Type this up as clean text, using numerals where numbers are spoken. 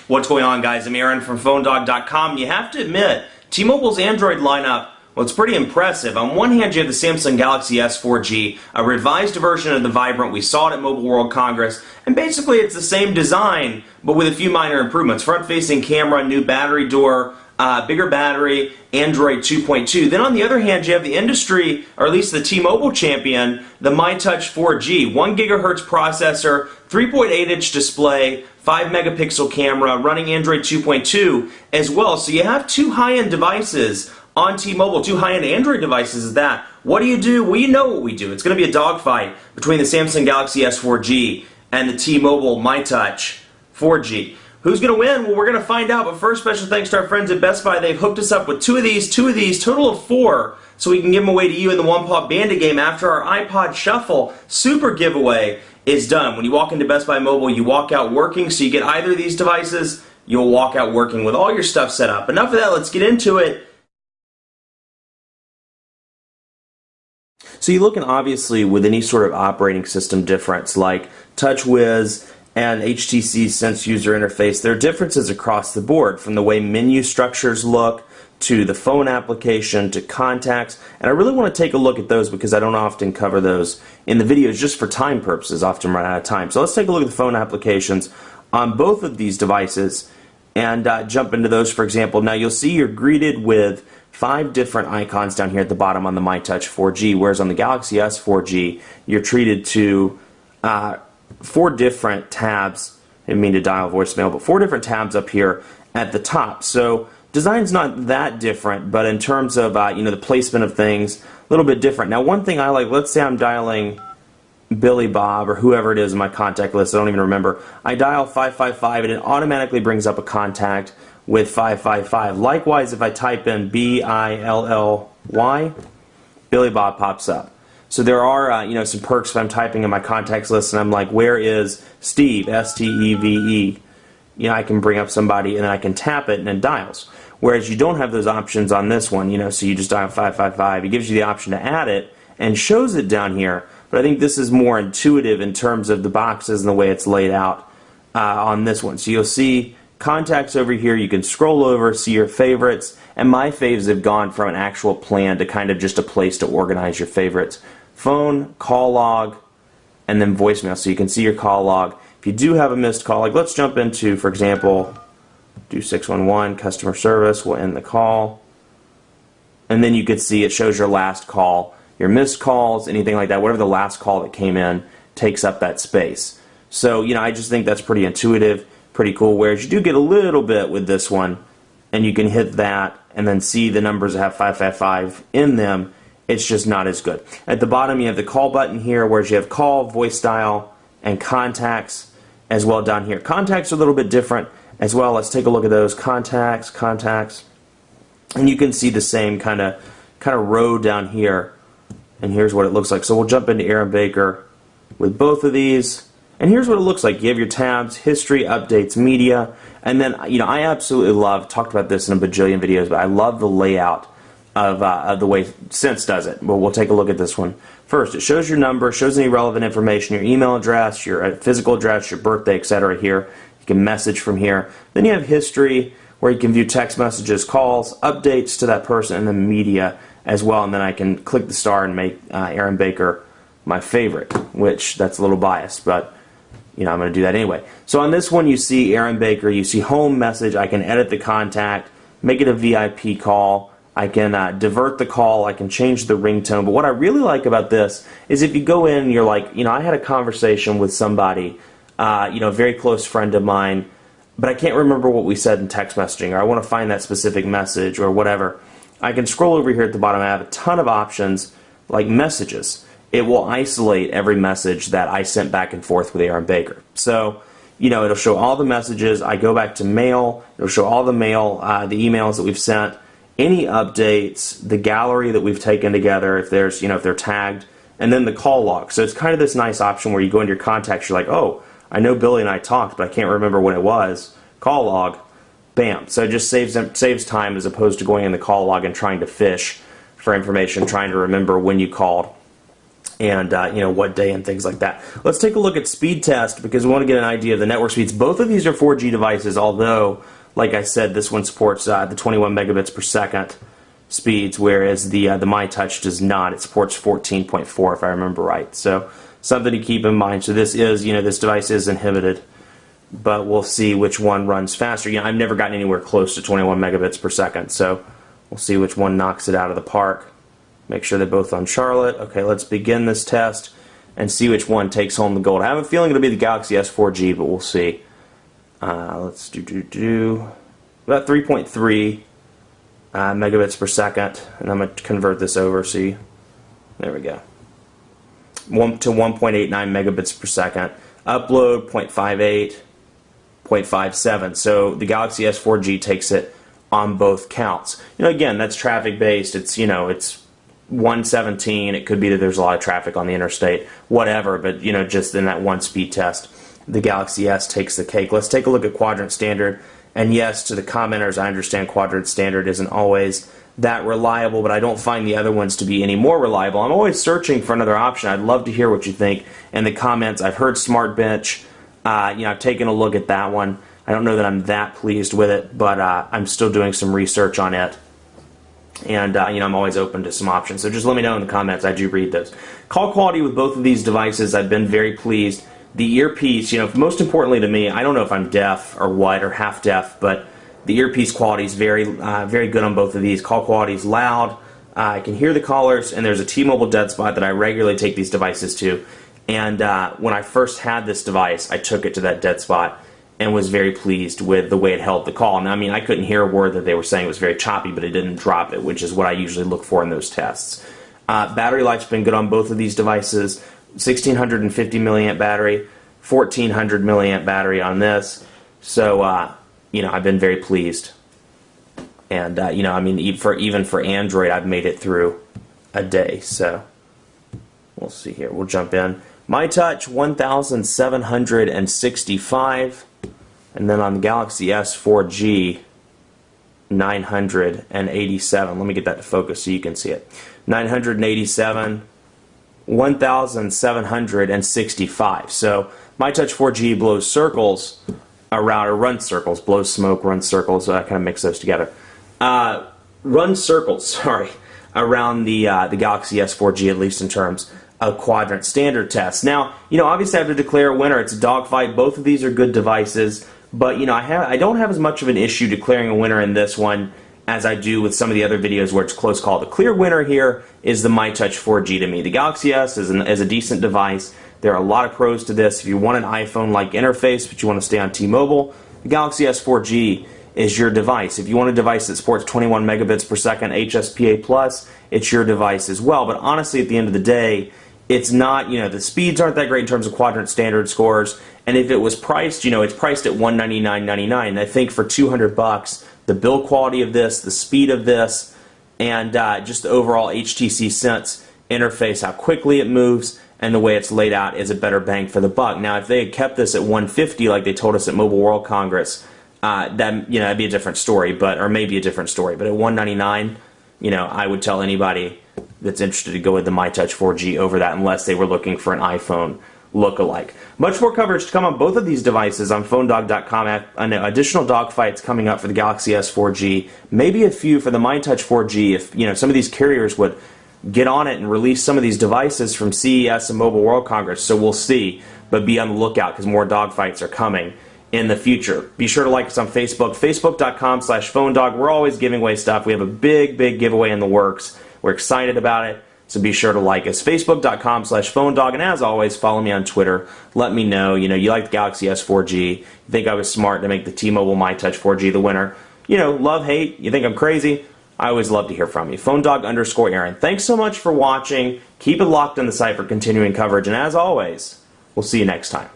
What's going on, guys? I'm Aaron from PhoneDog.com. You have to admit, T-Mobile's Android lineup, well, it's pretty impressive. On one hand, you have the Samsung Galaxy S4G, a revised version of the Vibrant. We saw it at Mobile World Congress, and basically it's the same design, but with a few minor improvements. Front-facing camera, new battery door, bigger battery, Android 2.2. Then on the other hand, you have the industry, or at least the T-Mobile champion, the myTouch 4G. 1 gigahertz processor, 3.8-inch display, 5 megapixel camera, running Android 2.2 as well. So you have two high-end devices on T-Mobile, two high-end Android devices at that. What do you do? Well, you know what we do. It's going to be a dogfight between the Samsung Galaxy S4G and the T-Mobile myTouch 4G. Who's going to win? Well, we're going to find out. But first, special thanks to our friends at Best Buy. They've hooked us up with two of these, total of 4, so we can give them away to you in the One Paw Bandit game after our iPod Shuffle Super giveaway is done. When you walk into Best Buy Mobile, you walk out working, so you get either of these devices, you'll walk out working with all your stuff set up. Enough of that, let's get into it. So you're looking, obviously, with any sort of operating system difference, like TouchWiz and HTC's Sense User Interface, there are differences across the board, from the way menu structures look, to the phone application, to contacts, and I really want to take a look at those because I don't often cover those in the videos just for time purposes, often run out of time. So let's take a look at the phone applications on both of these devices and jump into those, for example. Now you'll see you're greeted with 5 different icons down here at the bottom on the myTouch 4G, whereas on the Galaxy S4G, you're treated to 4 different tabs. I didn't mean to dial voicemail, but 4 different tabs up here at the top. So design's not that different, but in terms of the placement of things, a little bit different. Now, one thing I like, let's say I'm dialing Billy Bob or whoever it is in my contact list, I don't even remember. I dial 555 and it automatically brings up a contact with 555. Likewise, if I type in B-I-L-L-Y, Billy Bob pops up. So there are some perks if I'm typing in my contacts list and I'm like, where is Steve, S-T-E-V-E? I can bring up somebody and then I can tap it and it dials. Whereas you don't have those options on this one, so you just dial 555. It gives you the option to add it and shows it down here. But I think this is more intuitive in terms of the boxes and the way it's laid out on this one. So you'll see contacts over here. You can scroll over, see your favorites, and my faves have gone from an actual plan to kind of just a place to organize your favorites. Phone, call log, and then voicemail. So you can see your call log. If you do have a missed call, like let's jump into, for example, do 611 customer service, we'll end the call, and then you can see it shows your last call, your missed calls, anything like that, whatever the last call that came in takes up that space. So I just think that's pretty intuitive, pretty cool, whereas you do get a little bit with this one, and you can hit that and then see the numbers that have 555 in them. It's just not as good. At the bottom you have the call button here, whereas you have call, voice dial, and contacts as well down here. Contacts are a little bit different as well. Let's take a look at those. Contacts, and you can see the same kind of row down here, and here's what it looks like. So we'll jump into Aaron Baker with both of these, and here's what it looks like. You have your tabs, history, updates, media, and then I absolutely love, talked about this in a bajillion videos, but I love the layout of the way Sense does it. Well, we'll take a look at this one. First, it shows your number, shows any relevant information, your email address, your physical address, your birthday, etc. here. You can message from here. Then you have history, where you can view text messages, calls, updates to that person, and then media as well. And then I can click the star and make Aaron Baker my favorite, which that's a little biased, but I'm going to do that anyway. So on this one, you see Aaron Baker, you see home message. I can edit the contact, make it a VIP call. I can divert the call, I can change the ringtone, but what I really like about this is if you go in and you're like, I had a conversation with somebody, a very close friend of mine, but I can't remember what we said in text messaging, or I want to find that specific message or whatever. I can scroll over here at the bottom. I have a ton of options like messages. It will isolate every message that I sent back and forth with Aaron Baker. So, it'll show all the messages. I go back to mail, it'll show all the mail, the emails that we've sent, any updates, the gallery that we've taken together, if there's, if they're tagged, and then the call log. So it's kind of this nice option where you go into your contacts, you're like, oh, I know Billy and I talked, but I can't remember when it was. Call log, bam. So it just saves time as opposed to going in the call log and trying to fish for information, trying to remember when you called. and what day and things like that. Let's take a look at speed test because we want to get an idea of the network speeds. Both of these are 4G devices, although, like I said, this one supports the 21 megabits per second speeds, whereas the myTouch does not. It supports 14.4 if I remember right. So something to keep in mind. So this is, this device is inhibited, but we'll see which one runs faster. I've never gotten anywhere close to 21 megabits per second, so we'll see which one knocks it out of the park. Make sure they're both on Charlotte. Okay, let's begin this test and see which one takes home the gold. I have a feeling it'll be the Galaxy S4G, but we'll see. Let's do about 3.3 megabits per second, and I'm going to convert this over. See, there we go. 1 to 1.89 megabits per second. Upload 0.58, 0.57. So the Galaxy S4G takes it on both counts. Again, that's traffic based. It's it's 117. It could be that there's a lot of traffic on the interstate, whatever. But just in that one speed test, the Galaxy S takes the cake. Let's take a look at quadrant standard. And yes, to the commenters, I understand quadrant standard isn't always that reliable, but I don't find the other ones to be any more reliable. I'm always searching for another option. I'd love to hear what you think in the comments. I've heard Smart Bench. I've taken a look at that one. I don't know that I'm that pleased with it, but I'm still doing some research on it. And I'm always open to some options. So just let me know in the comments. I do read those. Call quality with both of these devices, I've been very pleased. The earpiece, most importantly to me, I don't know if I'm deaf or what, or half deaf, but the earpiece quality is very good on both of these. Call quality is loud. I can hear the callers, and there's a T-Mobile dead spot that I regularly take these devices to. And when I first had this device, I took it to that dead spot and was very pleased with the way it held the call. Now, I couldn't hear a word that they were saying. It was very choppy, but it didn't drop it, which is what I usually look for in those tests. Battery life's been good on both of these devices. 1650 milliamp battery, 1400 milliamp battery on this. So, I've been very pleased. And, even for Android, I've made it through a day. So, we'll see here. We'll jump in. myTouch, 1765. And then on the Galaxy S4G, 987. Let me get that to focus so you can see it. 987. 1,765. So myTouch 4G blows circles around, or runs circles, blows smoke, runs circles. So I kind of mix those together. Runs circles, around the Galaxy S4G, at least in terms of quadrant standard tests. Now, obviously I have to declare a winner. It's a dogfight. Both of these are good devices, but I don't have as much of an issue declaring a winner in this one as I do with some of the other videos where it's close call. The clear winner here is the myTouch 4G to me. The Galaxy S is a decent device. There are a lot of pros to this. If you want an iPhone-like interface, but you want to stay on T-Mobile, the Galaxy S 4G is your device. If you want a device that supports 21 megabits per second HSPA+, it's your device as well. But honestly, at the end of the day, it's not, the speeds aren't that great in terms of quadrant standard scores. And if it was priced, it's priced at $199.99. I think for $200, the build quality of this, the speed of this, and just the overall HTC Sense interface, how quickly it moves, and the way it's laid out is a better bang for the buck. Now, if they had kept this at $150 like they told us at Mobile World Congress, that'd be a different story, or maybe a different story. But at $199, I would tell anybody that's interested to go with the myTouch 4G over that, unless they were looking for an iPhone look-alike. Much more coverage to come on both of these devices on PhoneDog.com. Additional dogfights coming up for the Galaxy S 4G. Maybe a few for the myTouch 4G if some of these carriers would get on it and release some of these devices from CES and Mobile World Congress. So we'll see, but be on the lookout because more dogfights are coming in the future. Be sure to like us on Facebook, Facebook.com/PhoneDog. We're always giving away stuff. We have a big giveaway in the works. We're excited about it. So be sure to like us, Facebook.com/PhoneDog. And as always, follow me on Twitter. Let me know, you like the Galaxy S 4G. You think I was smart to make the T-Mobile myTouch 4G the winner. Love, hate, you think I'm crazy? I always love to hear from you. PhoneDog_Aaron. Thanks so much for watching. Keep it locked on the site for continuing coverage. And as always, we'll see you next time.